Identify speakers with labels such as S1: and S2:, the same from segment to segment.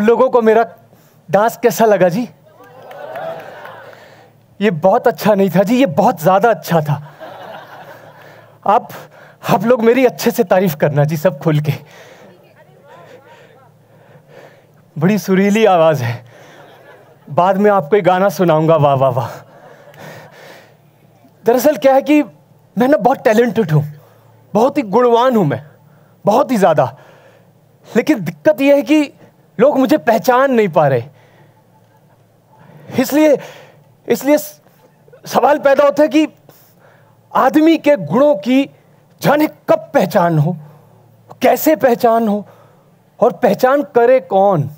S1: आप लोगों को मेरा डांस कैसा लगा जी? ये बहुत अच्छा नहीं था जी, ये बहुत ज्यादा अच्छा था। आप लोग मेरी अच्छे से तारीफ करना जी, सब खुल के। बड़ी सुरीली आवाज है, बाद में आपको एक गाना सुनाऊंगा। वाह वाह वाह। दरअसल क्या है कि मैं ना बहुत टैलेंटेड हूं, बहुत ही गुणवान हूं मैं, बहुत ही ज्यादा। लेकिन दिक्कत यह है कि लोग मुझे पहचान नहीं पा रहे। इसलिए सवाल पैदा होता है कि आदमी के गुणों की जाने कब पहचान हो, कैसे पहचान हो, और पहचान करे कौन।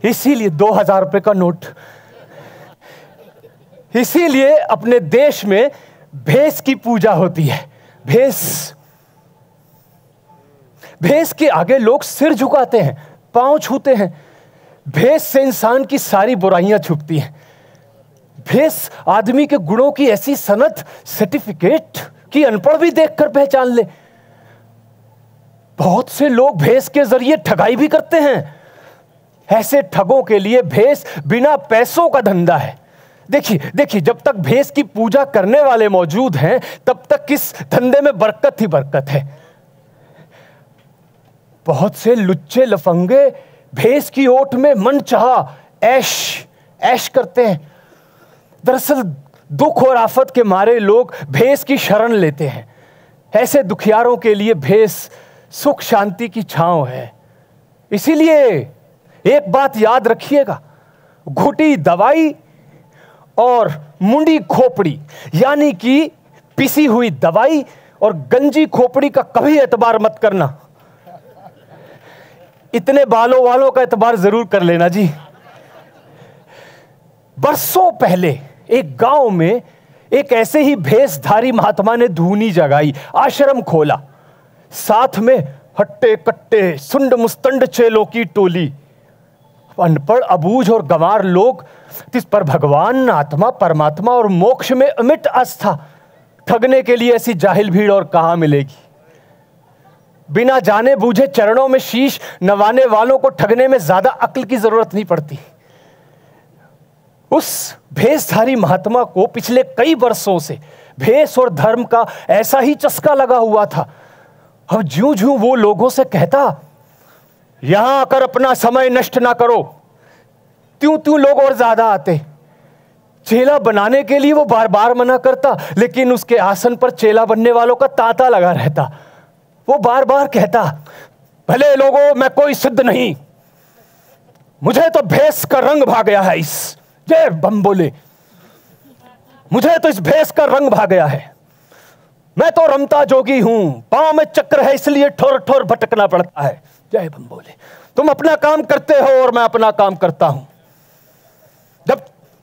S1: इसीलिए 2000 रुपए का नोट, इसीलिए अपने देश में भेष की पूजा होती है। भेष के आगे लोग सिर झुकाते हैं, पांव छूते हैं। भेष से इंसान की सारी बुराइयां छुपती हैं। भेष आदमी के गुणों की ऐसी सनद, सर्टिफिकेट कि अनपढ़ भी देखकर पहचान ले। बहुत से लोग भेष के जरिए ठगाई भी करते हैं। ऐसे ठगों के लिए भेष बिना पैसों का धंधा है। देखिए, जब तक भेष की पूजा करने वाले मौजूद हैं, तब तक इस धंधे में बरकत ही बरकत है। बहुत से लुच्चे लफंगे भेष की ओट में मनचाहा ऐश करते हैं। दरअसल दुख और आफत के मारे लोग भेष की शरण लेते हैं। ऐसे दुखियारों के लिए भेष सुख शांति की छांव है। इसीलिए एक बात याद रखिएगा, घुटी दवाई और मुंडी खोपड़ी, यानी कि पिसी हुई दवाई और गंजी खोपड़ी का कभी एतबार मत करना। इतने बालों वालों का एतबार जरूर कर लेना जी। बरसों पहले एक गांव में एक ऐसे ही भेषधारी महात्मा ने धूनी जगाई, आश्रम खोला। साथ में हट्टे कट्टे सुंड मुस्तंड चेलों की टोली। अनपढ़ अबूझ और गंवार लोग जिस पर भगवान, आत्मा, परमात्मा और मोक्ष में अमिट आस्था, ठगने के लिए ऐसी जाहिल भीड़ और कहां मिलेगी। बिना जाने बूझे चरणों में शीश नवाने वालों को ठगने में ज्यादा अक्ल की जरूरत नहीं पड़ती। उस भेषधारी महात्मा को पिछले कई वर्षों से भेष और धर्म का ऐसा ही चस्का लगा हुआ था। अब ज्यों-ज्यों वो लोगों से कहता, यहां आकर अपना समय नष्ट ना करो, त्यों लोग और ज्यादा आते। चेला बनाने के लिए वो बार बार मना करता, लेकिन उसके आसन पर चेला बनने वालों का तांता लगा रहता। वो बार बार कहता, भले लोगों, मैं कोई सिद्ध नहीं, मुझे तो भेष का रंग भा गया है। इस जय बम बोले, मुझे तो इस भेष का रंग भा गया है। मैं तो रमता जोगी हूं, पांव में चक्र है, इसलिए ठोर ठोर भटकना पड़ता है। जय बम बोले। तुम अपना काम करते हो और मैं अपना काम करता हूं।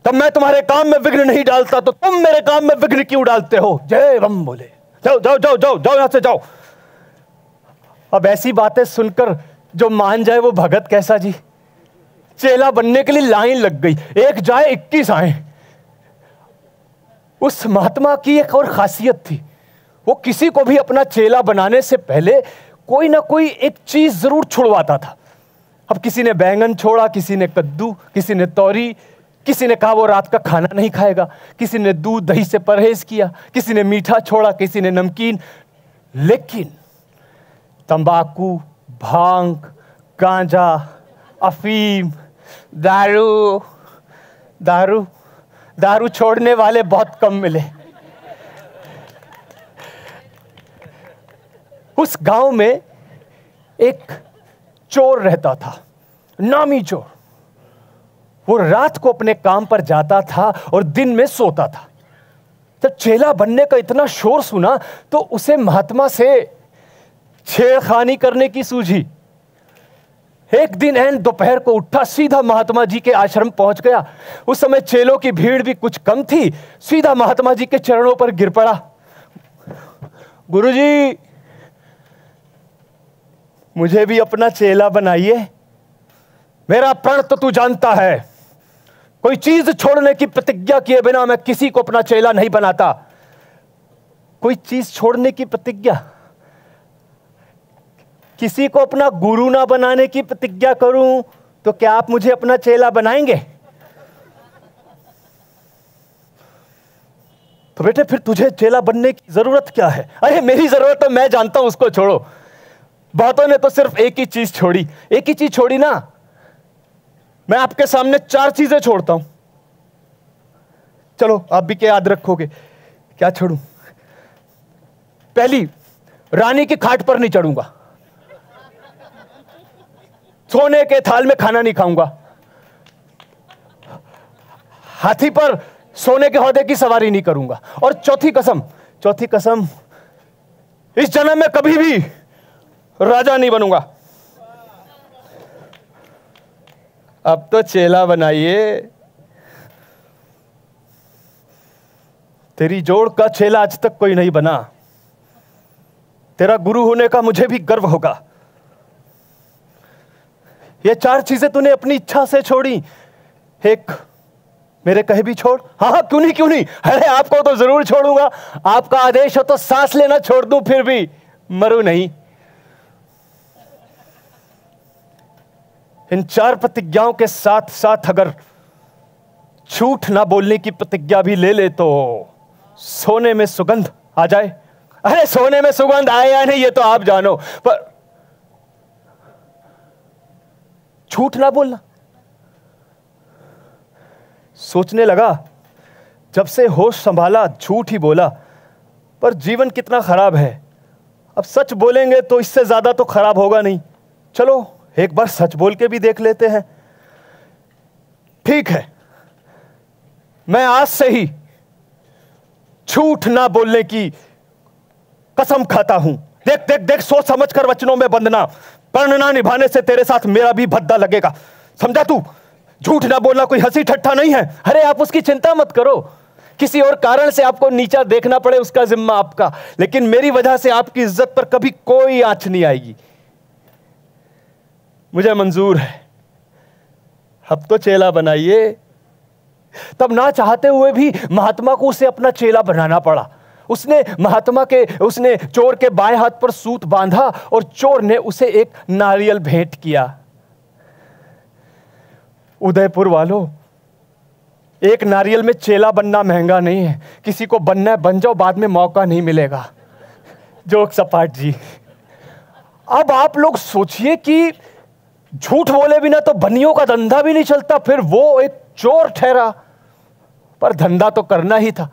S1: तब मैं तुम्हारे काम में विघ्न नहीं डालता, तो तुम मेरे काम में विघ्न क्यों डालते हो? जय बम बोले। जाओ जाओ जाओ जाओ जाओ, यहां से जाओ। अब ऐसी बातें सुनकर जो मान जाए वो भगत कैसा जी। चेला बनने के लिए लाइन लग गई, एक जाए 21 आए। उस महात्मा की एक और खासियत थी, वो किसी को भी अपना चेला बनाने से पहले कोई ना कोई एक चीज जरूर छुड़वाता था। अब किसी ने बैंगन छोड़ा, किसी ने कद्दू, किसी ने तौरी, किसी ने कहा वो रात का खाना नहीं खाएगा, किसी ने दूध दही से परहेज किया, किसी ने मीठा छोड़ा, किसी ने नमकीन। लेकिन तंबाकू, भांग, गांजा, अफीम, दारू छोड़ने वाले बहुत कम मिले। उस गांव में एक चोर रहता था, नामी चोर। वो रात को अपने काम पर जाता था और दिन में सोता था। जब चेला बनने का इतना शोर सुना तो उसे महात्मा से छेड़खानी करने की सूझी। एक दिन ऐन दोपहर को उठा, सीधा महात्मा जी के आश्रम पहुंच गया। उस समय चेलों की भीड़ भी कुछ कम थी। सीधा महात्मा जी के चरणों पर गिर पड़ा। गुरुजी, मुझे भी अपना चेला बनाइए। मेरा प्रण तो तू जानता है, कोई चीज छोड़ने की प्रतिज्ञा किए बिना मैं किसी को अपना चेला नहीं बनाता। कोई चीज छोड़ने की प्रतिज्ञा? किसी को अपना गुरु ना बनाने की प्रतिज्ञा करूं तो क्या आप मुझे अपना चेला बनाएंगे? तो बेटे फिर तुझे चेला बनने की जरूरत क्या है? अरे मेरी जरूरत है, मैं जानता हूं, उसको छोड़ो। बातों ने तो सिर्फ एक ही चीज छोड़ी, एक ही चीज छोड़ी ना। मैं आपके सामने 4 चीजें छोड़ता हूं, चलो आप भी क्या याद रखोगे? क्या छोड़ूं? पहली, रानी की खाट पर नहीं चढ़ूंगा, सोने के थाल में खाना नहीं खाऊंगा, हाथी पर सोने के हौदे की सवारी नहीं करूंगा, और चौथी कसम, इस जन्म में कभी भी राजा नहीं बनूंगा। अब तो चेला बनाइए। तेरी जोड़ का चेला आज तक कोई नहीं बना। तेरा गुरु होने का मुझे भी गर्व होगा। ये 4 चीजें तूने अपनी इच्छा से छोड़ी, एक मेरे कहे भी छोड़। हाँ, क्यों नहीं। अरे आपको तो जरूर छोड़ूंगा। आपका आदेश हो तो सांस लेना छोड़ दूं, फिर भी मरूं नहीं। इन 4 प्रतिज्ञाओं के साथ साथ अगर झूठ ना बोलने की प्रतिज्ञा भी ले ले तो सोने में सुगंध आ जाए। अरे सोने में सुगंध आए या नहीं ये तो आप जानो, पर झूठ ना बोलना। सोचने लगा, जब से होश संभाला झूठ ही बोला, पर जीवन कितना खराब है। अब सच बोलेंगे तो इससे ज्यादा तो खराब होगा नहीं। चलो एक बार सच बोल के भी देख लेते हैं। ठीक है, मैं आज से ही झूठ ना बोलने की कसम खाता हूं। देख, सोच समझ कर वचनों में बंधना। पर्ण ना निभाने से तेरे साथ मेरा भी भद्दा लगेगा, समझा तू? झूठ ना बोलना कोई हंसी ठट्ठा नहीं है। अरे आप उसकी चिंता मत करो। किसी और कारण से आपको नीचा देखना पड़े उसका जिम्मा आपका, लेकिन मेरी वजह से आपकी इज्जत पर कभी कोई आंच नहीं आएगी। मुझे मंजूर है। अब तो चेला बनाइए। तब ना चाहते हुए भी महात्मा को उसे अपना चेला बनाना पड़ा। उसने चोर के बाएं हाथ पर सूत बांधा और चोर ने उसे एक नारियल भेंट किया। उदयपुर वालों, एक नारियल में चेला बनना महंगा नहीं है। किसी को बनना है बन जाओ, बाद में मौका नहीं मिलेगा। जोक सपाट जी। अब आप लोग सोचिए कि झूठ बोले बिना तो बनियों का धंधा भी नहीं चलता, फिर वो एक चोर ठहरा, पर धंधा तो करना ही था।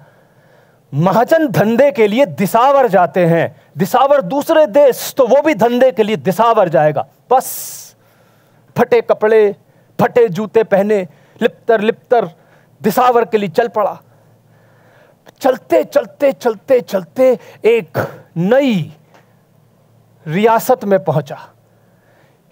S1: महाजन धंधे के लिए दिसावर जाते हैं, दिसावर दूसरे देश, तो वो भी धंधे के लिए दिसावर जाएगा। बस फटे कपड़े, फटे जूते पहने लिपतर दिसावर के लिए चल पड़ा। चलते एक नई रियासत में पहुंचा।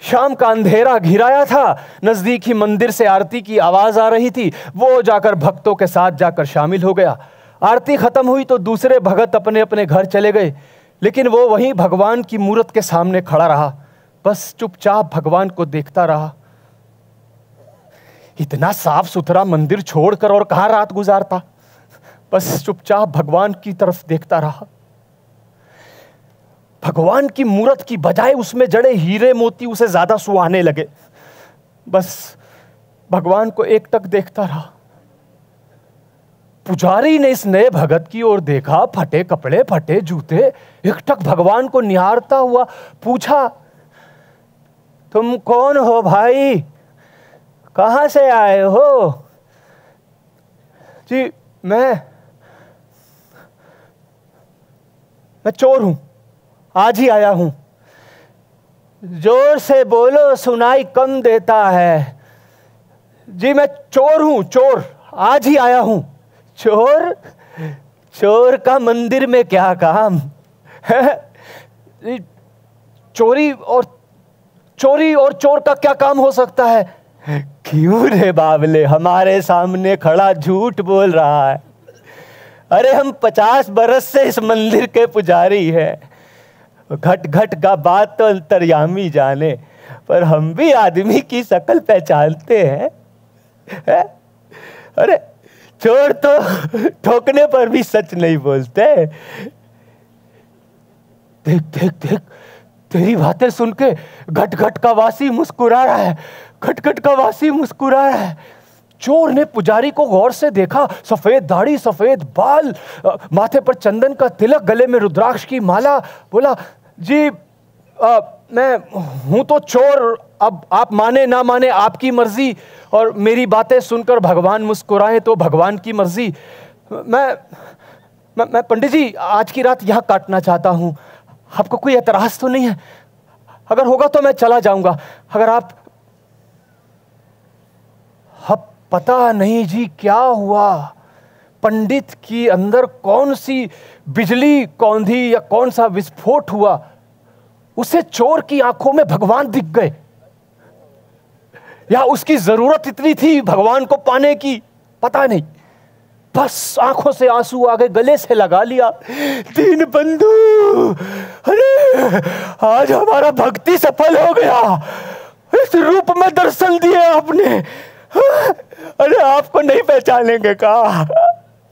S1: शाम का अंधेरा घिराया था। नजदीक ही मंदिर से आरती की आवाज आ रही थी। वो जाकर भक्तों के साथ जाकर शामिल हो गया। आरती खत्म हुई तो दूसरे भगत अपने अपने घर चले गए, लेकिन वो वहीं भगवान की मूर्त के सामने खड़ा रहा। बस चुपचाप भगवान को देखता रहा। इतना साफ सुथरा मंदिर छोड़कर और कहां रात गुजारता। बस चुपचाप भगवान की तरफ देखता रहा। भगवान की मूर्त की बजाय उसमें जड़े हीरे मोती उसे ज्यादा सुहाने लगे। बस भगवान को एकटक देखता रहा। पुजारी ने इस नए भगत की ओर देखा। फटे कपड़े, फटे जूते, एकटक भगवान को निहारता हुआ पूछा, तुम कौन हो भाई? कहां से आए हो? जी मैं चोर हूं, आज ही आया हूं। जोर से बोलो, सुनाई कम देता है। जी मैं चोर हूं, चोर, आज ही आया हूं। चोर का मंदिर में क्या काम? चोरी और चोर का क्या काम हो सकता है? क्यों रे बावले, हमारे सामने खड़ा झूठ बोल रहा है। अरे हम 50 बरस से इस मंदिर के पुजारी हैं। घट घट का बात तो अंतर्यामी जाने, पर हम भी आदमी की शक्ल पहचानते हैं, है? अरे चोर तो ठोकने पर भी सच नहीं बोलते। देख देख देख तेरी बातें सुन के घट घट का वासी मुस्कुरा रहा है, घट घट का वासी मुस्कुरा रहा है। चोर ने पुजारी को गौर से देखा, सफेद दाढ़ी, सफेद बाल, माथे पर चंदन का तिलक, गले में रुद्राक्ष की माला। बोला, जी मैं हूं तो चोर, अब आप माने ना माने आपकी मर्जी, और मेरी बातें सुनकर भगवान मुस्कुराए तो भगवान की मर्जी। मैं पंडित जी आज की रात यहां काटना चाहता हूं, आपको कोई एतराज तो नहीं है? अगर होगा तो मैं चला जाऊंगा, अगर आप। अब पता नहीं जी क्या हुआ, पंडित की अंदर कौन सी बिजली कौंधी या कौन सा विस्फोट हुआ, उसे चोर की आंखों में भगवान दिख गए, या उसकी जरूरत इतनी थी भगवान को पाने की, पता नहीं। बस आंखों से आंसू आ गए, गले से लगा लिया। दीन बंधु, अरे आज हमारा भक्ति सफल हो गया, इस रूप में दर्शन दिए आपने। अरे आपको नहीं पहचानेंगे का?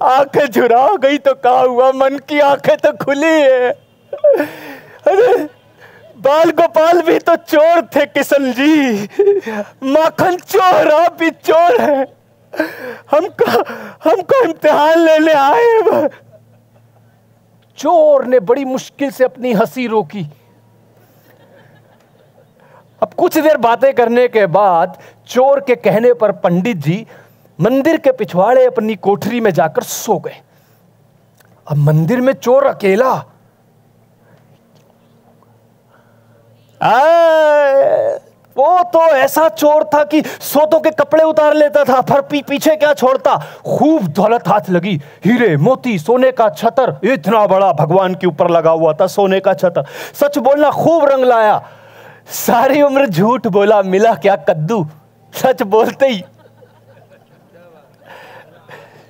S1: आंखें झुरा गई तो क्या हुआ, मन की आंखें तो खुली है। अरे बाल गोपाल भी तो चोर थे किशन जी, माखन चोर, आप भी चोर है। हमको इम्तिहान लेने आए। चोर ने बड़ी मुश्किल से अपनी हंसी रोकी। अब कुछ देर बातें करने के बाद चोर के कहने पर पंडित जी मंदिर के पिछवाड़े अपनी कोठरी में जाकर सो गए। अब मंदिर में चोर अकेला, वो तो ऐसा चोर था कि सोतों के कपड़े उतार लेता था, पर पीछे क्या छोड़ता। खूब दौलत हाथ लगी, हीरे मोती, सोने का छतर, इतना बड़ा भगवान के ऊपर लगा हुआ था सोने का छतर। सच बोलना खूब रंग लाया, सारी उम्र झूठ बोला, मिला क्या कद्दू, सच बोलते ही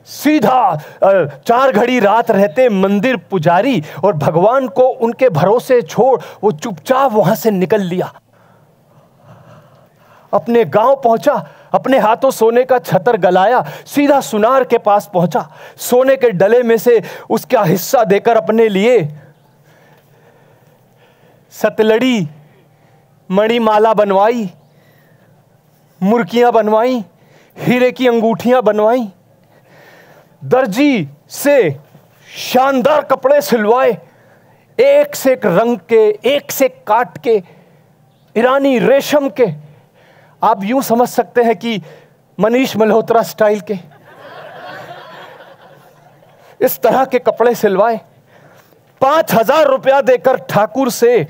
S1: सीधा 4 घड़ी रात रहते मंदिर पुजारी, और भगवान को उनके भरोसे छोड़ वो चुपचाप वहां से निकल लिया। अपने गांव पहुंचा, अपने हाथों सोने का छतर गलाया, सीधा सुनार के पास पहुंचा, सोने के डले में से उसका हिस्सा देकर अपने लिए सतलड़ी मणिमाला बनवाई, मुर्कियां बनवाई, हीरे की अंगूठियां बनवाई, दर्जी से शानदार कपड़े सिलवाए, एक से एक रंग के, एक से एक काट के, ईरानी रेशम के। आप यूं समझ सकते हैं कि मनीष मल्होत्रा स्टाइल के, इस तरह के कपड़े सिलवाए। 5,000 रुपया देकर ठाकुर से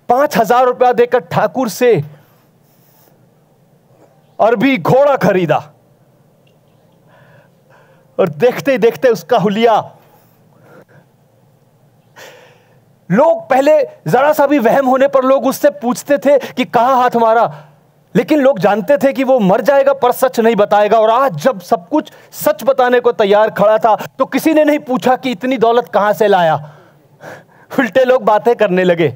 S1: 5,000 रुपया देकर ठाकुर से अरबी घोड़ा खरीदा, और देखते देखते उसका हुलिया। लोग पहले जरा सा भी वहम होने पर लोग उससे पूछते थे कि कहां हाथ मारा, लेकिन लोग जानते थे कि वो मर जाएगा पर सच नहीं बताएगा। और आज जब सब कुछ सच बताने को तैयार खड़ा था तो किसी ने नहीं पूछा कि इतनी दौलत कहां से लाया। उल्टे लोग बातें करने लगे,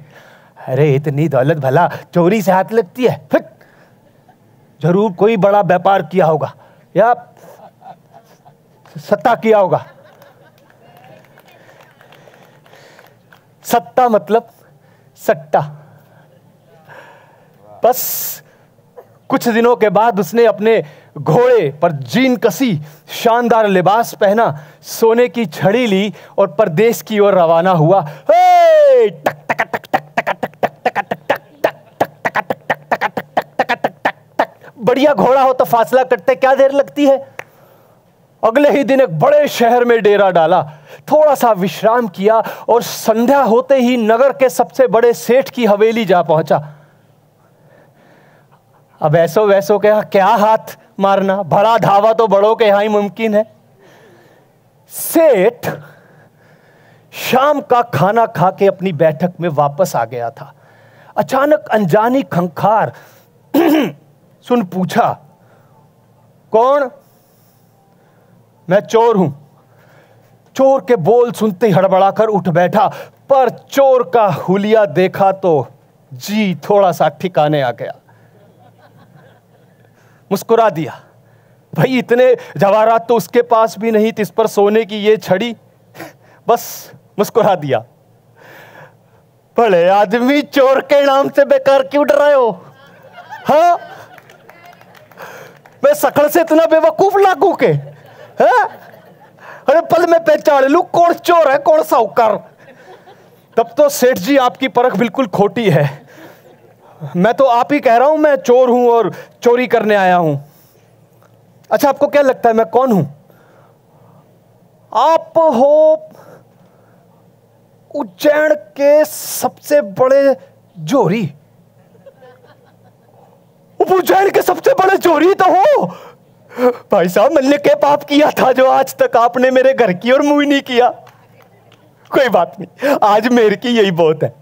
S1: अरे इतनी दौलत भला चोरी से हाथ लगती है, जरूर कोई बड़ा व्यापार किया होगा या सत्ता किया होगा। सत्ता मतलब सट्टा। बस कुछ दिनों के बाद उसने अपने घोड़े पर जीन कसी, शानदार लिबास पहना, सोने की छड़ी ली और परदेश की ओर रवाना हुआ। बढ़िया घोड़ा हो तो फासला कटते क्या देर लगती है। अगले ही दिन एक बड़े शहर में डेरा डाला, थोड़ा सा विश्राम किया और संध्या होते ही नगर के सबसे बड़े सेठ की हवेली जा पहुंचा। अब ऐसो वैसो के यहाँ क्या हाथ मारना, बड़ा धावा तो बड़ों के यहाँ ही मुमकिन है। सेठ शाम का खाना खा के अपनी बैठक में वापस आ गया था। अचानक अनजानी खंखार सुन पूछा, कौन? मैं चोर हूं। चोर के बोल सुनते ही हड़बड़ाकर उठ बैठा, पर चोर का हुलिया देखा तो जी थोड़ा सा ठिकाने आ गया। मुस्कुरा दिया, भाई इतने जवाहरात तो उसके पास भी नहीं थी, इस पर सोने की ये छड़ी। बस मुस्कुरा दिया। बड़े आदमी, चोर के नाम से बेकार क्यों डराए हो? हाँ, मैं सकल से इतना बेवकूफ लागू के? हाँ? अरे पल में पहचान लूं कौन चोर है कौन साहूकार। तब तो सेठ जी आपकी परख बिल्कुल खोटी है। मैं तो आप ही कह रहा हूं मैं चोर हूं और चोरी करने आया हूं। अच्छा, आपको क्या लगता है मैं कौन हूं? आप हो उज्जैन के सबसे बड़े चोरी। उज्जैन के सबसे बड़े चोरी तो हो भाई साहब। मैंने क्या पाप किया था जो आज तक आपने मेरे घर की ओर मुंह नहीं किया? कोई बात नहीं, आज मेरे की यही बहुत है।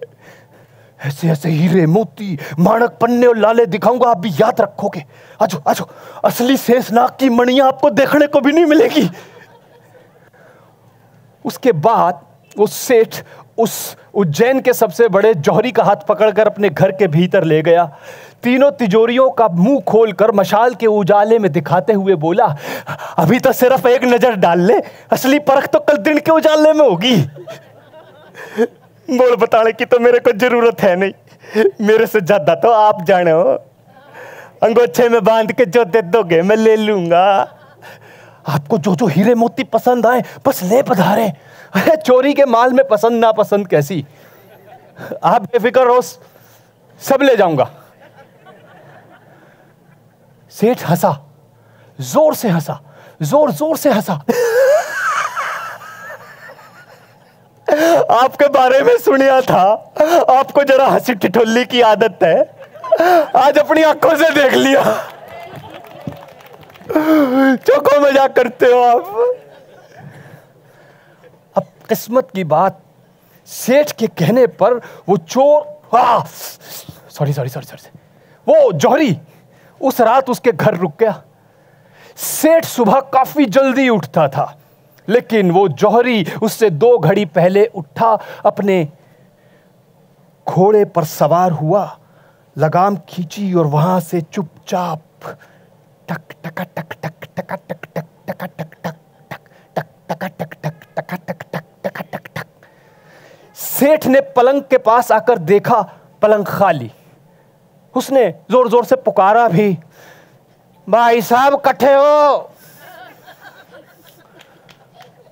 S1: ऐसे ऐसे हीरे मोती माणक पन्ने और लाले दिखाऊंगा, आप भी याद रखोगे। आजो आजो, असली शेषनाग की मणियां आपको देखने को भी नहीं मिलेगी। उसके बाद वो सेठ उस उज्जैन के सबसे बड़े जौहरी का हाथ पकड़कर अपने घर के भीतर ले गया। तीनों तिजोरियों का मुंह खोलकर मशाल के उजाले में दिखाते हुए बोला, अभी तो सिर्फ एक नजर डाल ले, असली परख तो कल दिन के उजाले में होगी। बोल बताने की तो मेरे को जरूरत है नहीं, मेरे से ज्यादा तो आप जाने हो। अंगोछे में बांध के जो दे दोगे मैं ले लूंगा। आपको जो जो हीरे मोती पसंद आए बस ले पधारे। अरे चोरी के माल में पसंद ना पसंद कैसी, आप बेफिक्र रहो, सब ले जाऊंगा। सेठ हंसा, जोर से हंसा, जोर जोर से हंसा। आपके बारे में सुनिया था, आपको जरा हंसी ठिठोली की आदत है, आज अपनी आंखों से देख लिया। चौको मजाक करते हो आप। अब किस्मत की बात, सेठ के कहने पर वो चोर सॉरी वो जौहरी उस रात उसके घर रुक गया। सेठ सुबह काफी जल्दी उठता था, लेकिन वो जौहरी उससे 2 घड़ी पहले उठा, अपने घोड़े पर सवार हुआ, लगाम खींची और वहां से चुपचाप टक टक टक टक टक टक टक टक टक टक टक टक टक टक टक टक टक टक टक। सेठ ने पलंग के पास आकर देखा, पलंग खाली। उसने जोर जोर से पुकारा भी, भाई साहब कट्ठे हो,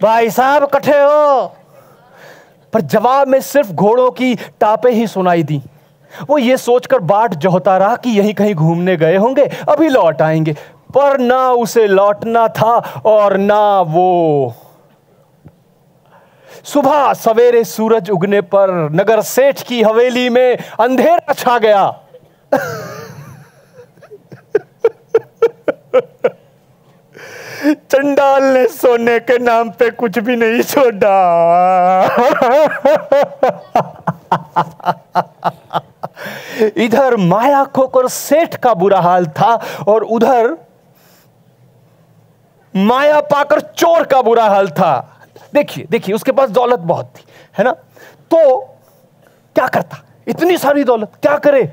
S1: भाई साहब कट्ठे हो। पर जवाब में सिर्फ घोड़ों की टापें ही सुनाई दी। वो ये सोचकर बाट जोहता रहा कि यहीं कहीं घूमने गए होंगे, अभी लौट आएंगे। पर ना उसे लौटना था और ना वो। सुबह सवेरे सूरज उगने पर नगर सेठ की हवेली में अंधेरा छा गया। चंडाल ने सोने के नाम पे कुछ भी नहीं छोड़ा। इधर माया खोकर सेठ का बुरा हाल था और उधर माया पाकर चोर का बुरा हाल था। देखिए देखिए, उसके पास दौलत बहुत थी, है ना? तो क्या करता, इतनी सारी दौलत क्या करे?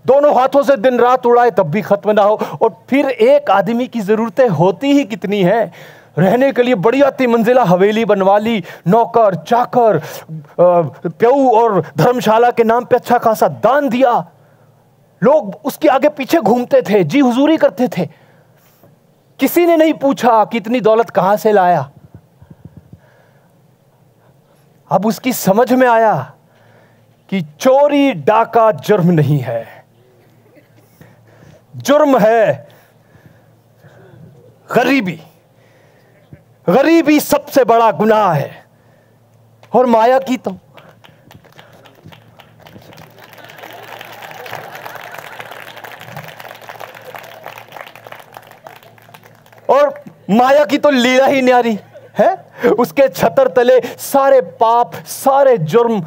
S1: दोनों हाथों से दिन रात उड़ाए तब भी खत्म ना हो। और फिर एक आदमी की जरूरतें होती ही कितनी हैं। रहने के लिए बढ़िया 3 मंजिला हवेली बनवा ली, नौकर चाकर प्यऊ और धर्मशाला के नाम पे अच्छा खासा दान दिया। लोग उसके आगे पीछे घूमते थे, जी हुजूरी करते थे। किसी ने नहीं पूछा कि इतनी दौलत कहां से लाया। अब उसकी समझ में आया कि चोरी डाका जुर्म नहीं है, जुर्म है गरीबी। गरीबी सबसे बड़ा गुनाह है। और माया की तो लीला ही न्यारी है। उसके छतर तले सारे पाप सारे जुर्म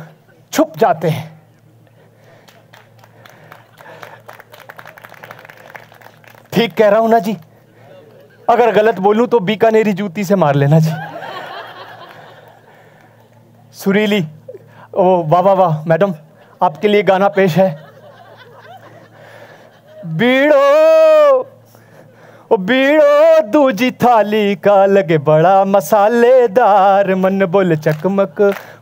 S1: छुप जाते हैं। ठीक कह रहा हूं ना जी? अगर गलत बोलूं तो बीकानेरी जूती से मार लेना जी। सुरीली ओ वाह वाह वाह, मैडम आपके लिए गाना पेश है। बीड़ो ओ बीड़ो दूजी थाली का लगे बड़ा मसालेदार, मन बोले चकमक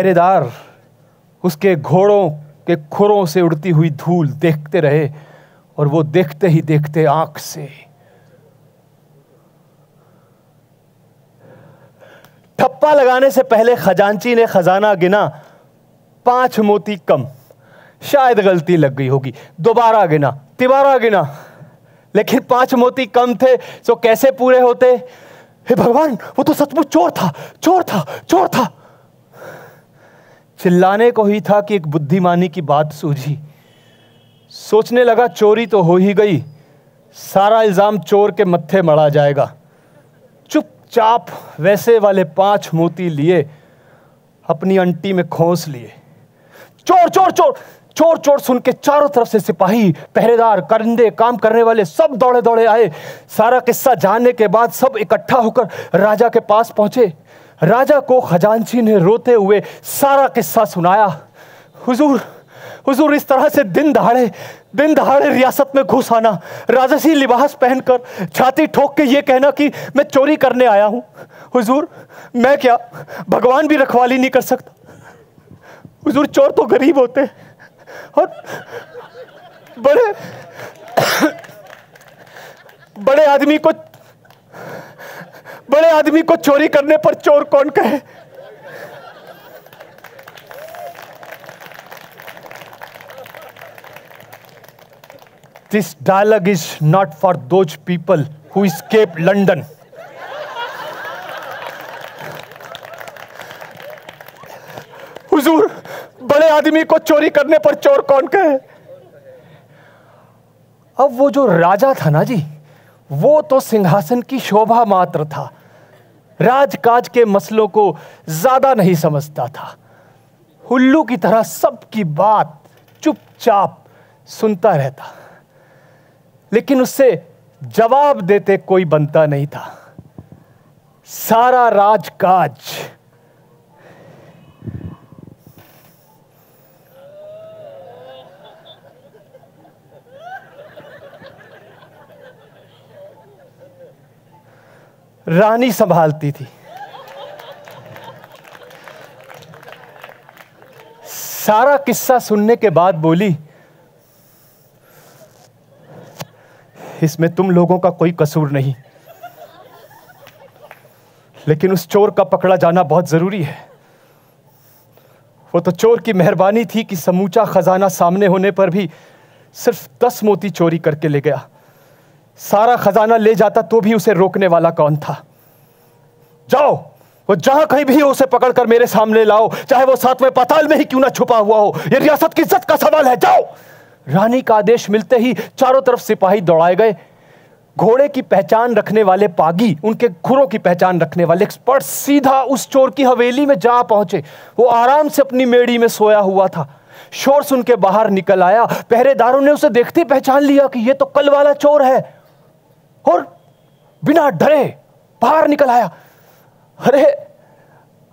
S1: पहरेदार उसके घोड़ों के खुरों से उड़ती हुई धूल देखते रहे और वो देखते ही देखते आंख से ठप्पा लगाने से पहले खजांची ने खजाना गिना, 5 मोती कम। शायद गलती लग गई होगी, दोबारा गिना, तिबारा गिना, लेकिन 5 मोती कम थे। तो कैसे पूरे होते? हे भगवान, वो तो सचमुच चोर था, चोर था, चोर था। चिल्लाने को ही था कि एक बुद्धिमानी की बात सूझी। सोचने लगा चोरी तो हो ही गई, सारा इल्जाम चोर के मत्थे मढ़ा जाएगा। चुपचाप वैसे वाले 5 मोती लिए, अपनी अंटी में खोस लिए। चोर चोर चोर चोर चोर सुन के चारों तरफ से सिपाही, पहरेदार, कारिंदे, काम करने वाले सब दौड़े दौड़े आए। सारा किस्सा जानने के बाद सब इकट्ठा होकर राजा के पास पहुंचे। राजा को खजांची ने रोते हुए सारा किस्सा सुनाया। हुजूर, हुजूर, इस तरह से दिन दहाड़े रियासत में घुस आना, राजसी लिबास पहनकर छाती ठोक के ये कहना कि मैं चोरी करने आया हूं। हुजूर, मैं क्या भगवान भी रखवाली नहीं कर सकता? हुजूर, चोर तो गरीब होते और बड़े आदमी को चोरी करने पर चोर कौन कहे? This dialogue is not for those people who escaped London. हुजूर, बड़े आदमी को चोरी करने पर चोर कौन कहे? अब वो जो राजा था ना जी, वो तो सिंहासन की शोभा मात्र था, राजकाज के मसलों को ज्यादा नहीं समझता था। उल्लू की तरह सबकी बात चुपचाप सुनता रहता, लेकिन उससे जवाब देते कोई बनता नहीं था। सारा राजकाज रानी संभालती थी। सारा किस्सा सुनने के बाद बोली, इसमें तुम लोगों का कोई कसूर नहीं, लेकिन उस चोर का पकड़ा जाना बहुत जरूरी है। वो तो चोर की मेहरबानी थी कि समूचा खजाना सामने होने पर भी सिर्फ 10 मोती चोरी करके ले गया। सारा खजाना ले जाता तो भी उसे रोकने वाला कौन था? जाओ, वो जहां कहीं भी हो उसे पकड़कर मेरे सामने लाओ, चाहे वो 7वें पाताल में ही क्यों ना छुपा हुआ हो। ये रियासत की इज्जत का सवाल है, जाओ। रानी का आदेश मिलते ही चारों तरफ सिपाही दौड़ाए गए। घोड़े की पहचान रखने वाले पागी, उनके खुरों की पहचान रखने वाले एक्सपर्ट सीधा उस चोर की हवेली में जा पहुंचे। वो आराम से अपनी मेड़ी में सोया हुआ था। शोर सुन के बाहर निकल आया। पहरेदारों ने उसे देखते ही पहचान लिया कि ये तो कल वाला चोर है, और बिना डरे बाहर निकल आया।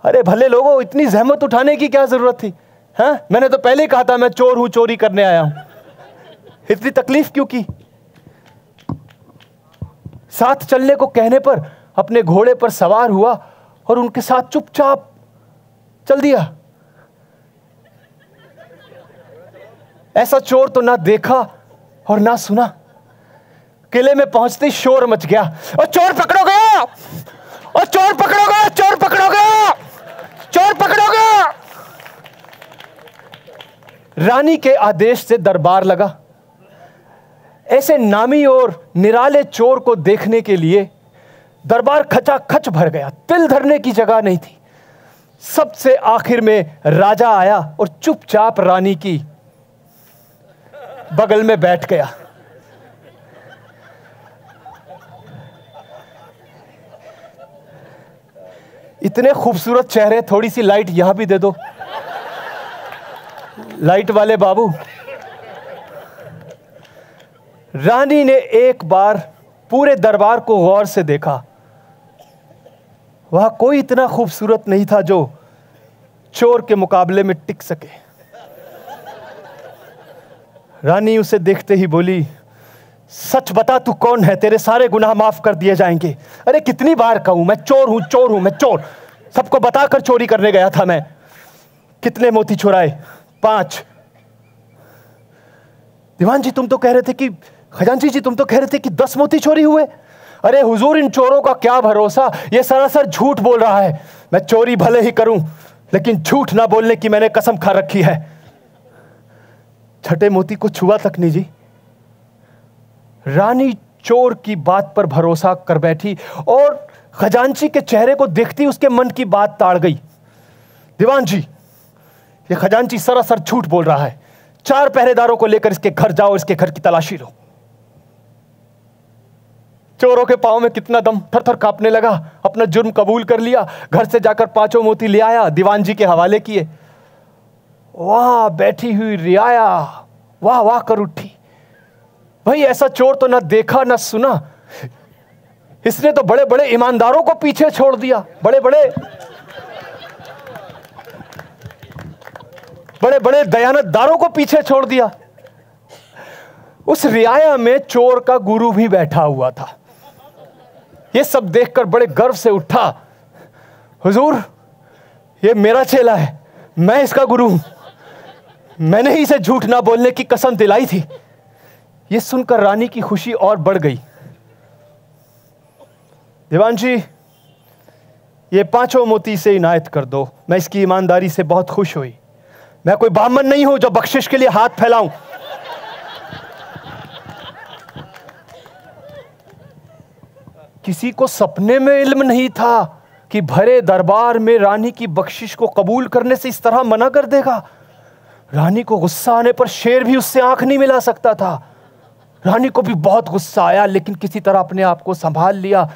S1: अरे भले लोगों, इतनी जहमत उठाने की क्या जरूरत थी? हाँ, मैंने तो पहले ही कहा था मैं चोर हूं, चोरी करने आया हूं। इतनी तकलीफ क्यों की? साथ चलने को कहने पर अपने घोड़े पर सवार हुआ और उनके साथ चुपचाप चल दिया। ऐसा चोर तो ना देखा और ना सुना। किले में पहुंचते ही शोर मच गया, और चोर पकड़ो गया, और चोर पकड़ो गया, चोर पकड़ो गया, चोर पकड़ो गया। रानी के आदेश से दरबार लगा। ऐसे नामी और निराले चोर को देखने के लिए दरबार खचाखच भर गया। तिल धरने की जगह नहीं थी। सबसे आखिर में राजा आया और चुपचाप रानी की बगल में बैठ गया। इतने खूबसूरत चेहरे, थोड़ी सी लाइट यहां भी दे दो, लाइट वाले बाबू। रानी ने एक बार पूरे दरबार को गौर से देखा। वहां कोई इतना खूबसूरत नहीं था जो चोर के मुकाबले में टिक सके। रानी उसे देखते ही बोली, सच बता, तू कौन है? तेरे सारे गुनाह माफ कर दिए जाएंगे। अरे कितनी बार कहूं, मैं चोर हूं, चोर हूं, मैं चोर। सबको बताकर चोरी करने गया था मैं। कितने मोती चुराए? 5। दीवान जी तुम तो कह रहे थे कि, खजांची जी तुम तो कह रहे थे कि 10 मोती चोरी हुए। अरे हुजूर, इन चोरों का क्या भरोसा, ये सरासर झूठ बोल रहा है। मैं चोरी भले ही करूं, लेकिन झूठ ना बोलने की मैंने कसम खा रखी है। छठे मोती को छुआ तक नहीं जी। रानी चोर की बात पर भरोसा कर बैठी और खजांची के चेहरे को देखती उसके मन की बात ताड़ गई। दीवान जी, ये खजांची सरासर झूठ बोल रहा है। 4 पहरेदारों को लेकर इसके घर जाओ, इसके घर की तलाशी लो। चोरों के पांव में कितना दम थर थर कांपने लगा। अपना जुर्म कबूल कर लिया, घर से जाकर 5 मोती ले आया, दीवान जी के हवाले किए। वहां बैठी हुई रियाया वाह वाह कर उठी। भाई ऐसा चोर तो ना देखा ना सुना, इसने तो बड़े बड़े ईमानदारों को पीछे छोड़ दिया, बड़े बड़े दयानतदारों को पीछे छोड़ दिया। उस रियाया में चोर का गुरु भी बैठा हुआ था। ये सब देखकर बड़े गर्व से उठा, हुजूर ये मेरा चेला है, मैं इसका गुरु हूं, मैंने ही इसे झूठ ना बोलने की कसम दिलाई थी। ये सुनकर रानी की खुशी और बढ़ गई। दीवान जी, ये 5 मोती से इनायत कर दो, मैं इसकी ईमानदारी से बहुत खुश हुई। मैं कोई ब्राह्मण नहीं हूं जो बख्शिश के लिए हाथ फैलाऊं। किसी को सपने में इल्म नहीं था कि भरे दरबार में रानी की बख्शिश को कबूल करने से इस तरह मना कर देगा। रानी को गुस्सा आने पर शेर भी उससे आंख नहीं मिला सकता था। रानी को भी बहुत गुस्सा आया, लेकिन किसी तरह अपने आप को संभाल लिया।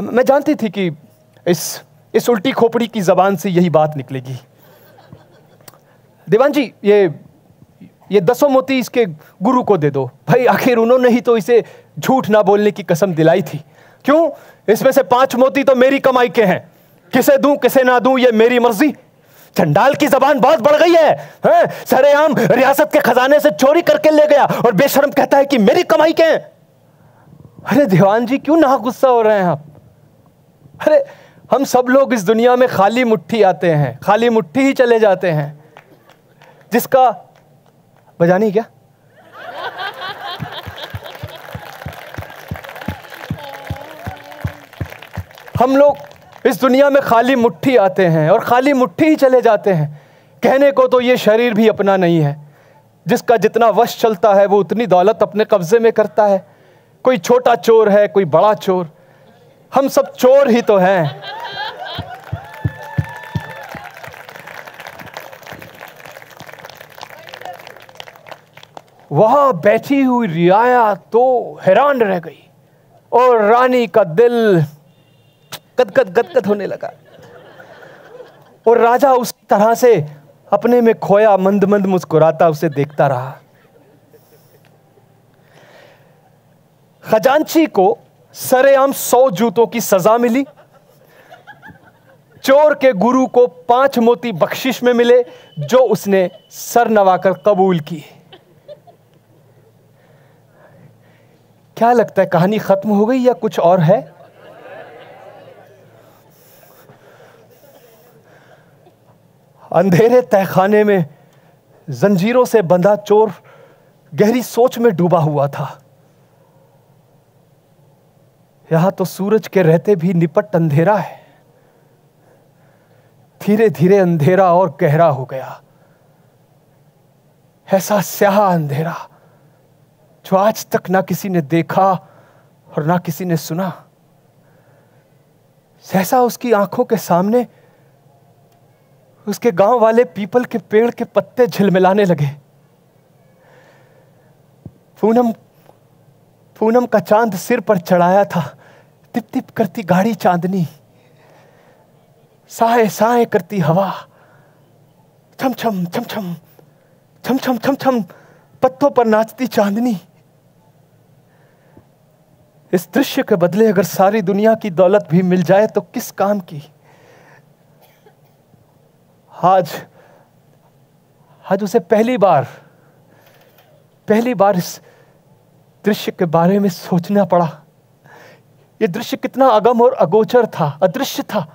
S1: मैं जानती थी कि इस उल्टी खोपड़ी की जबान से यही बात निकलेगी। दीवान जी, ये 10 मोती इसके गुरु को दे दो। भाई आखिर उन्होंने ही तो इसे झूठ ना बोलने की कसम दिलाई थी। क्यों? इसमें से 5 मोती तो मेरी कमाई के हैं, किसे दूं किसे ना दूं ये मेरी मर्जी। चंडाल की जबान बहुत बढ़ गई है? सरेआम रियासत के खजाने से चोरी करके ले गया और बेशर्म कहता है कि मेरी कमाई के हैं। अरे दीवान जी, क्यों ना गुस्सा हो रहे हैं आप? अरे हम सब लोग इस दुनिया में खाली मुट्ठी आते हैं, खाली मुट्ठी ही चले जाते हैं। जिसका बजानी क्या, हम लोग इस दुनिया में खाली मुट्ठी आते हैं और खाली मुट्ठी ही चले जाते हैं। कहने को तो ये शरीर भी अपना नहीं है। जिसका जितना वश चलता है वो उतनी दौलत अपने कब्जे में करता है। कोई छोटा चोर है, कोई बड़ा चोर, हम सब चोर ही तो हैं। वहां बैठी हुई रियाया तो हैरान रह गई और रानी का दिल गदगद होने लगा। और राजा उस तरह से अपने में खोया मंद मंद मुस्कुराता उसे देखता रहा। खजांची को सरेआम 100 जूतों की सजा मिली। चोर के गुरु को 5 मोती बख्शिश में मिले जो उसने सर नवाकर कबूल किए। क्या लगता है, कहानी खत्म हो गई या कुछ और है? अंधेरे तहखाने में जंजीरों से बंधा चोर गहरी सोच में डूबा हुआ था। यहां तो सूरज के रहते भी निपट अंधेरा है। धीरे धीरे अंधेरा और गहरा हो गया, ऐसा स्याह अंधेरा जो आज तक ना किसी ने देखा और ना किसी ने सुना। सहसा उसकी आंखों के सामने उसके गांव वाले पीपल के पेड़ के पत्ते झिलमिलाने लगे। पूनम का चांद सिर पर चढ़ाया था। टिप टिप करती गाढ़ी चांदनी, साए साए करती हवा, छम छम छम छम छम छम छम छम पत्तों पर नाचती चांदनी। इस दृश्य के बदले अगर सारी दुनिया की दौलत भी मिल जाए तो किस काम की। आज उसे पहली बार इस दृश्य के बारे में सोचना पड़ा। यह दृश्य कितना अगम और अगोचर था, अदृश्य था।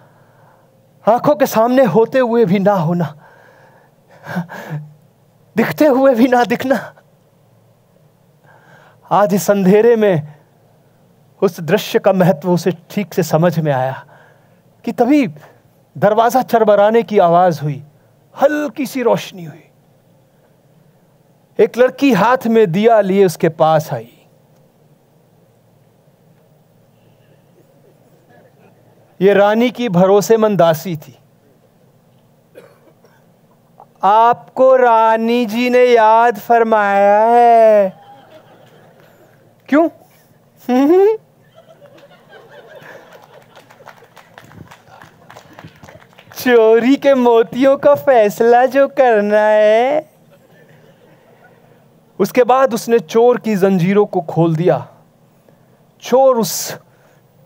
S1: आंखों के सामने होते हुए भी ना होना, दिखते हुए भी ना दिखना। आज इस अंधेरे में उस दृश्य का महत्व उसे ठीक से समझ में आया कि तभी दरवाजा चरमराने की आवाज हुई, हल्की सी रोशनी हुई, एक लड़की हाथ में दिया लिए उसके पास आई। ये रानी की भरोसेमंद दासी थी। आपको रानी जी ने याद फरमाया है। क्यों? चोरी के मोतियों का फैसला जो करना है। उसके बाद उसने चोर की जंजीरों को खोल दिया। चोर उस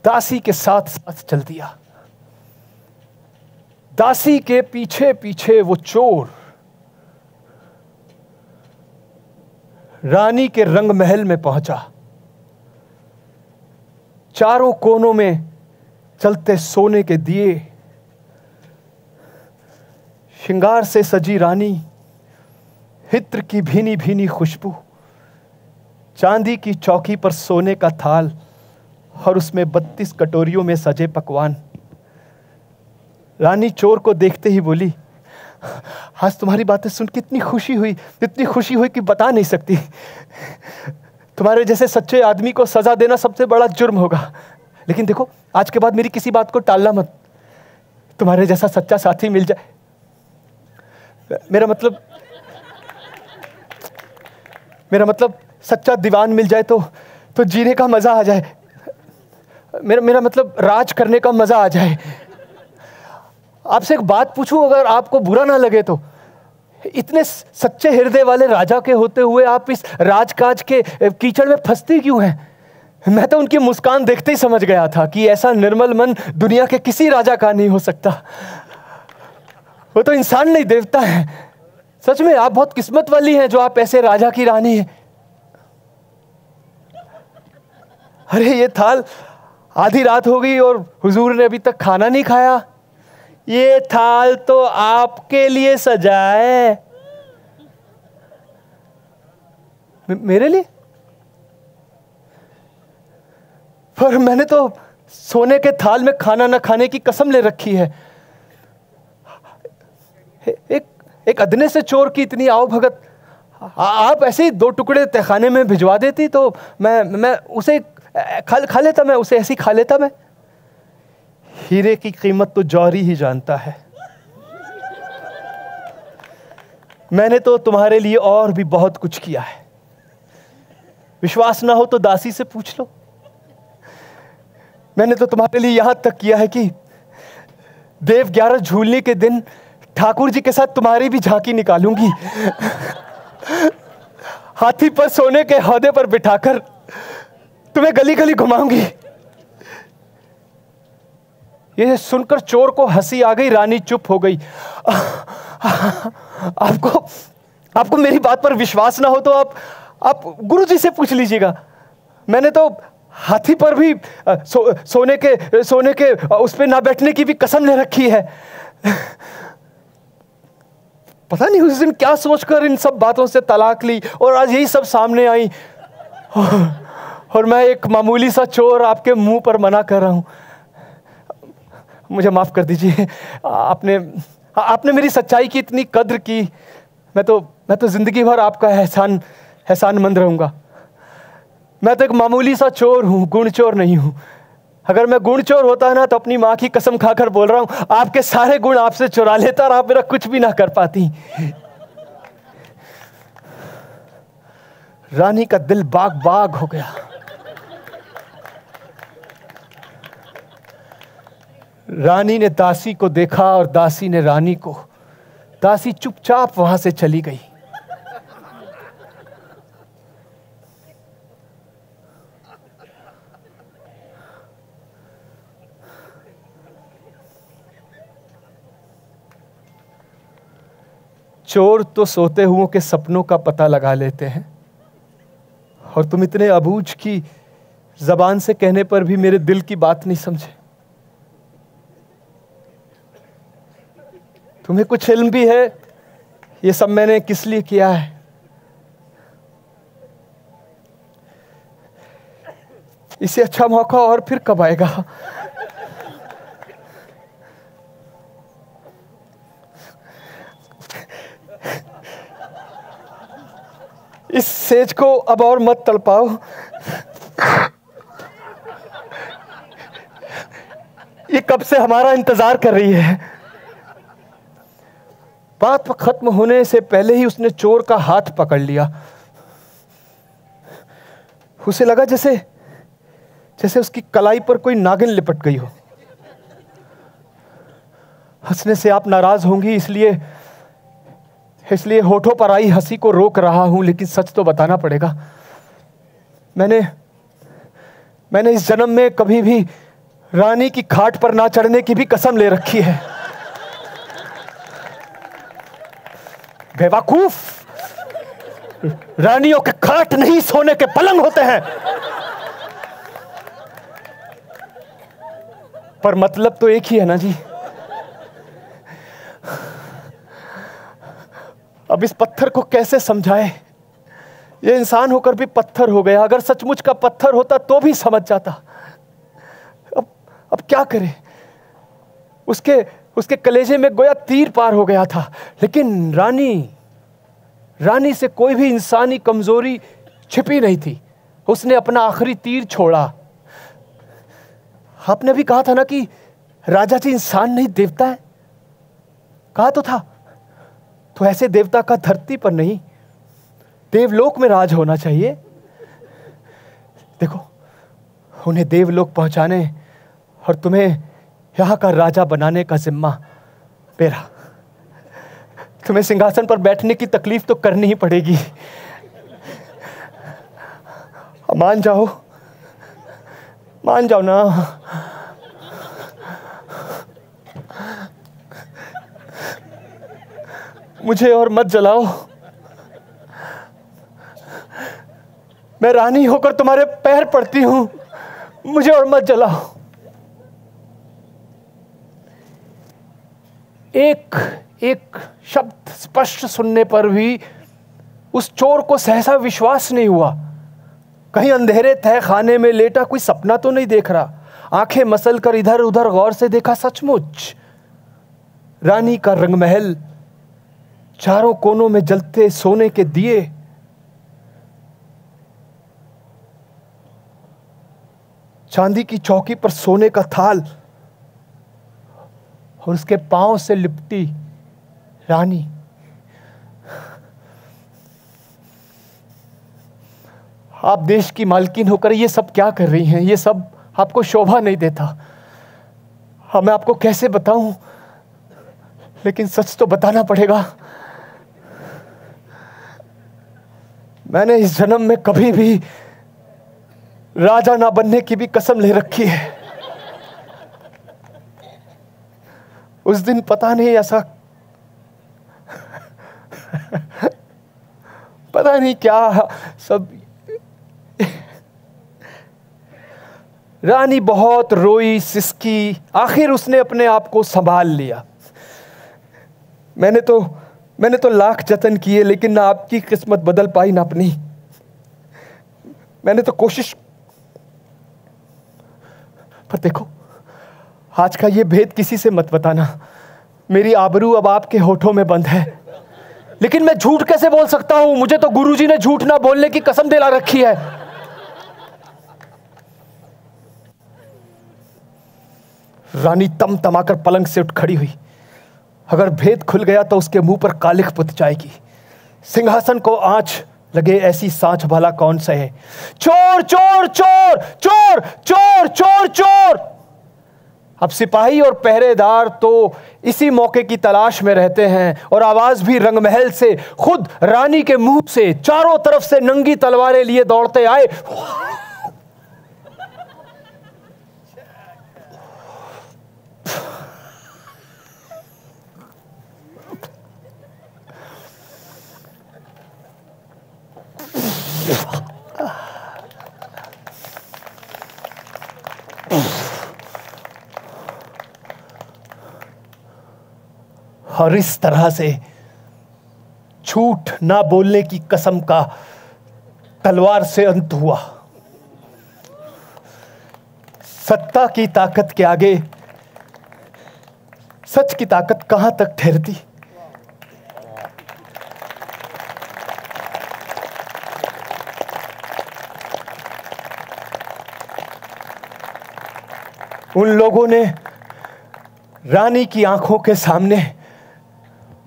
S1: दासी के साथ साथ चल दिया। दासी के पीछे पीछे वो चोर रानी के रंग महल में पहुंचा। चारों कोनों में चलते सोने के दिए, श्रृंगार से सजी रानी, इत्र की भीनी भीनी खुशबू, चांदी की चौकी पर सोने का थाल और उसमें 32 कटोरियों में सजे पकवान। रानी चोर को देखते ही बोली, आज तुम्हारी बातें सुन के इतनी खुशी हुई कि बता नहीं सकती। तुम्हारे जैसे सच्चे आदमी को सजा देना सबसे बड़ा जुर्म होगा, लेकिन देखो आज के बाद मेरी किसी बात को टालना मत। तुम्हारे जैसा सच्चा साथी मिल जाए, मेरा मतलब सच्चा दीवान मिल जाए तो जीने का मजा आ जाए। मेरा मतलब राज करने का मजा आ जाए। आपसे एक बात पूछूं, अगर आपको बुरा ना लगे तो, इतने सच्चे हृदय वाले राजा के होते हुए आप इस राजकाज के कीचड़ में फंसती क्यों हैं? मैं तो उनकी मुस्कान देखते ही समझ गया था कि ऐसा निर्मल मन दुनिया के किसी राजा का नहीं हो सकता। वो तो इंसान नहीं, देवता है। सच में आप बहुत किस्मत वाली हैं जो आप ऐसे राजा की रानी हैं। अरे ये थाल, आधी रात हो गई और हुजूर ने अभी तक खाना नहीं खाया। ये थाल तो आपके लिए सजा है। मेरे लिए? पर मैंने तो सोने के थाल में खाना न खाने की कसम ले रखी है। एक अदने से चोर की इतनी आओ भगत, आप ऐसे ही 2 टुकड़े तहखाने में भिजवा देती तो मैं उसे खा लेता, मैं उसे ऐसे ही खा लेता। मैं हीरे की कीमत तो जौहरी ही जानता है। मैंने तो तुम्हारे लिए और भी बहुत कुछ किया है। विश्वास ना हो तो दासी से पूछ लो। मैंने तो तुम्हारे लिए यहां तक किया है कि देव 11 झूलने के दिन ठाकुर जी के साथ तुम्हारी भी झांकी निकालूंगी। हाथी पर सोने के हौदे पर बिठाकर तुम्हें गली गली घुमाऊंगी। ये सुनकर चोर को हंसी आ गई। रानी चुप हो गई। आपको मेरी बात पर विश्वास ना हो तो आप गुरु जी से पूछ लीजिएगा। मैंने तो हाथी पर भी सोने के उस पे ना बैठने की भी कसम ले रखी है। पता नहीं उस दिन क्या सोचकर इन सब बातों से तलाक ली और आज यही सब सामने आई और मैं एक मामूली सा चोर आपके मुंह पर मना कर रहा हूं। मुझे माफ कर दीजिए। आपने मेरी सच्चाई की इतनी कद्र की। मैं तो जिंदगी भर आपका एहसानमंद रहूंगा। मैं तो एक मामूली सा चोर हूं, गुण चोर नहीं हूं। अगर मैं गुण चोर होता ना तो अपनी माँ की कसम खाकर बोल रहा हूं, आपके सारे गुण आपसे चुरा लेता और आप मेरा कुछ भी ना कर पाती। रानी का दिल बाग बाग हो गया। रानी ने दासी को देखा और दासी ने रानी को। दासी चुपचाप वहां से चली गई। चोर तो सोते हुओं के सपनों का पता लगा लेते हैं और तुम इतने अबूझ की जबान से कहने पर भी मेरे दिल की बात नहीं समझे। तुम्हें कुछ इल्म भी है ये सब मैंने किस लिए किया है? इससे अच्छा मौका और फिर कब आएगा? इस सेज को अब और मत तड़पाओ। ये कब से हमारा इंतजार कर रही है। बात खत्म होने से पहले ही उसने चोर का हाथ पकड़ लिया। उसे लगा जैसे जैसे उसकी कलाई पर कोई नागिन लिपट गई हो। हंसने से आप नाराज होंगी, इसलिए होठों पर आई हंसी को रोक रहा हूं, लेकिन सच तो बताना पड़ेगा। मैंने इस जन्म में कभी भी रानी की खाट पर ना चढ़ने की भी कसम ले रखी है। बेवकूफ, रानियों के खाट नहीं सोने के पलंग होते हैं। पर मतलब तो एक ही है ना जी। अब इस पत्थर को कैसे समझाए? ये इंसान होकर भी पत्थर हो गया। अगर सचमुच का पत्थर होता तो भी समझ जाता। अब क्या करे? उसके कलेजे में गोया तीर पार हो गया था। लेकिन रानी से कोई भी इंसानी कमजोरी छिपी नहीं थी। उसने अपना आखिरी तीर छोड़ा। आपने भी कहा था ना कि राजा जी इंसान नहीं देवता है। कहा तो था। तो ऐसे देवता का धरती पर नहीं, देवलोक में राज होना चाहिए। देखो, उन्हें देवलोक पहुंचाने और तुम्हें यहां का राजा बनाने का जिम्मा मेरा। तुम्हें सिंहासन पर बैठने की तकलीफ तो करनी ही पड़ेगी। मान जाओ ना। मुझे और मत जलाओ। मैं रानी होकर तुम्हारे पैर पड़ती हूं, मुझे और मत जलाओ। एक शब्द स्पष्ट सुनने पर भी उस चोर को सहसा विश्वास नहीं हुआ। कहीं अंधेरे तह खाने में लेटा कोई सपना तो नहीं देख रहा। आंखें मसल कर इधर उधर गौर से देखा। सचमुच रानी का रंगमहल, चारों कोनों में जलते सोने के दिए, चांदी की चौकी पर सोने का थाल और उसके पांव से लिपटी रानी। आप देश की मालकिन होकर ये सब क्या कर रही हैं? ये सब आपको शोभा नहीं देता। हाँ, मैं आपको कैसे बताऊं, लेकिन सच तो बताना पड़ेगा। मैंने इस जन्म में कभी भी राजा ना बनने की भी कसम ले रखी है। उस दिन पता नहीं ऐसा पता नहीं क्या सब। रानी बहुत रोई, सिसकी। आखिर उसने अपने आप को संभाल लिया। मैंने तो लाख जतन किए, लेकिन ना आपकी किस्मत बदल पाई ना अपनी। मैंने तो कोशिश, पर देखो, आज का ये भेद किसी से मत बताना। मेरी आबरू अब आपके होठों में बंद है। लेकिन मैं झूठ कैसे बोल सकता हूं? मुझे तो गुरुजी ने झूठ ना बोलने की कसम दिला रखी है। रानी तमाकर पलंग से उठ खड़ी हुई। अगर भेद खुल गया तो उसके मुंह पर कालिख पुत जाएगी। सिंहासन को आंच लगे ऐसी सांच भला कौन सहे। चोर चोर चोर चोर चोर चोर चोर। अब सिपाही और पहरेदार तो इसी मौके की तलाश में रहते हैं, और आवाज भी रंगमहल से, खुद रानी के मुंह से, चारों तरफ से नंगी तलवारें लिए दौड़ते आए। और इस तरह से झूठ ना बोलने की कसम का तलवार से अंत हुआ। सत्ता की ताकत के आगे सच की ताकत कहां तक ठहरती। उन लोगों ने रानी की आंखों के सामने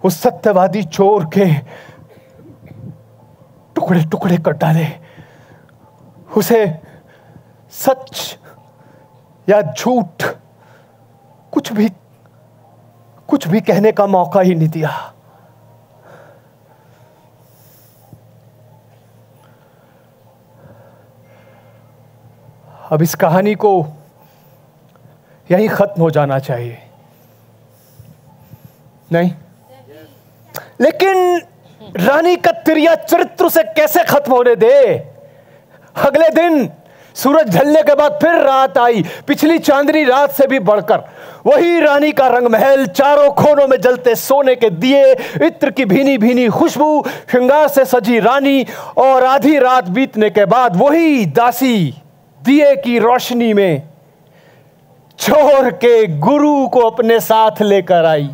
S1: उस सत्यवादी चोर के टुकड़े टुकड़े कर डाले। उसे सच या झूठ कुछ भी कहने का मौका ही नहीं दिया। अब इस कहानी को यहीं खत्म हो जाना चाहिए, नहीं? लेकिन रानी का तिरिया चरित्र से कैसे खत्म होने दे? अगले दिन सूरज ढलने के बाद फिर रात आई, पिछली चांदनी रात से भी बढ़कर। वही रानी का रंगमहल, चारों कोनों में जलते सोने के दिए, इत्र की भीनी भीनी खुशबू, श्रृंगार से सजी रानी। और आधी रात बीतने के बाद वही दासी दिए की रोशनी में चोर के गुरु को अपने साथ लेकर आई।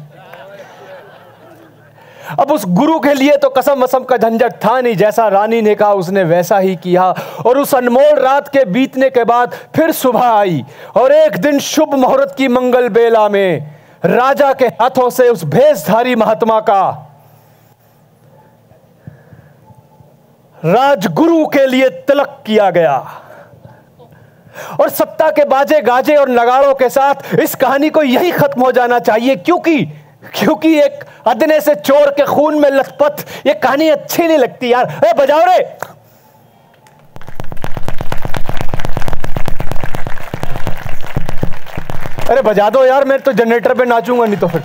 S1: अब उस गुरु के लिए तो कसम वसम का झंझट था नहीं, जैसा रानी ने कहा उसने वैसा ही किया। और उस अनमोल रात के बीतने के बाद फिर सुबह आई, और एक दिन शुभ मुहूर्त की मंगल बेला में राजा के हाथों से उस भेषधारी महात्मा का राजगुरु के लिए तिलक किया गया। और सत्ता के बाजे गाजे और नगाड़ों के साथ इस कहानी को यही खत्म हो जाना चाहिए, क्योंकि एक अदने से चोर के खून में लथपथ ये कहानी अच्छी नहीं लगती यार। अरे बजाओ रे। अरे बजा दो यार, मैं तो जनरेटर पे नाचूंगा नहीं तो फिर।